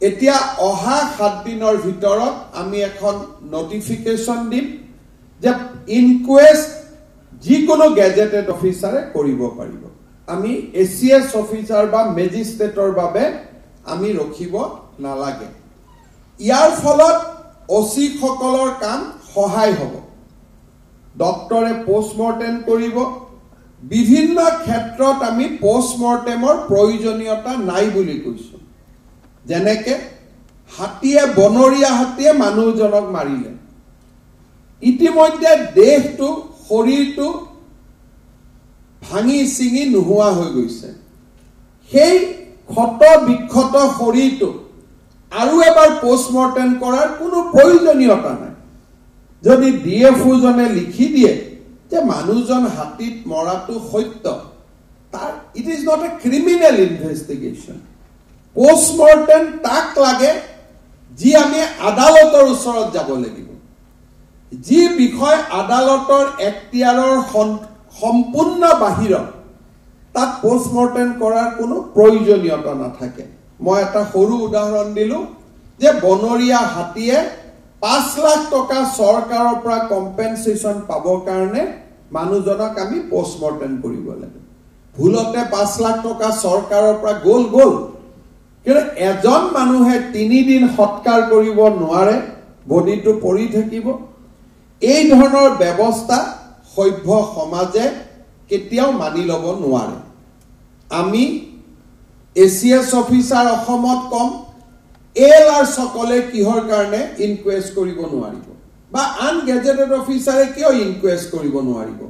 এতিয়া অহা 7 দিনৰ ভিতৰত আমি এখন নটিফিকেশন দিম যে ইনকুৱেষ্ট যিকোনো গেজেটেড অফিচাৰে কৰিব পাৰিব আমি এসিএস অফিচাৰ বা মেজিস্ট্ৰেটৰ বাবে আমি ৰখিব নালাগে ইয়াৰ ফলত ওসি সকলৰ কাম সহায় হ'ব ডক্টৰে পোষ্টমৰ্টেম কৰিব বিভিন্ন ক্ষেত্ৰত আমি পোষ্টমৰ্টেমৰ প্ৰয়োজনীয়তা নাই বুলি কৈছো যেনেকে হাতীয়ে বনৰীয়া হাতীয়ে মানুহজনক মাৰিলে ইতিমধ্যে দেহটো শৰীৰটো ভাঙি চিঙি নোহোৱা হৈ গৈছে সেই ক্ষত বিক্ষত শৰীৰটো আৰু এবাৰ পোষ্টমৰ্টেম কৰাৰ কোনো প্ৰয়োজনীয়তা নাই যদি ডিএফও জনে লিখি দিয়ে যে মানুহজন হাতীত মৰাটো সত্য তাৰ it is not a criminal investigation post-mortem তাক লাগে যি আমি আদালতৰ ওচৰত যাব লাগিব যি বিষয় আদালতৰ এখতিয়াৰৰ সম্পূৰ্ণ বাহিৰত তাত পোষ্টমৰ্টেম কৰাৰ কোনো প্ৰয়োজনীয়তা নাথাকে মই এটা সৰু উদাহৰণ দিলো যে বনৰীয়া হাতীয়ে 5 লাখ টকা চৰকাৰৰ পৰা কম্পেনসেশন পাবৰ কাৰণে মানুহজনক আমি পোষ্টমৰ্টেম কৰিব লাগে ভুলতে 5 লাখ টকা চৰকাৰৰ পৰা গ'ল কিন্তু এজন মানুহে 3 দিন সৎকাৰ কৰিব নোৱাৰে বডিটো পৰি থাকিব এই ধৰণৰ ব্যৱস্থা সভ্য সমাজে কেতিয়াও মানি ল'ব নোৱাৰে আমি এসিএস অফিচাৰ অসমত কম এলআৰ সকলে কিহৰ কাৰণে ইনকুৱেষ্ট কৰিব নোৱাৰিব বা আন গেজেটেড অফিচাৰে কিয় ইনকুৱেষ্ট কৰিব নোৱাৰিব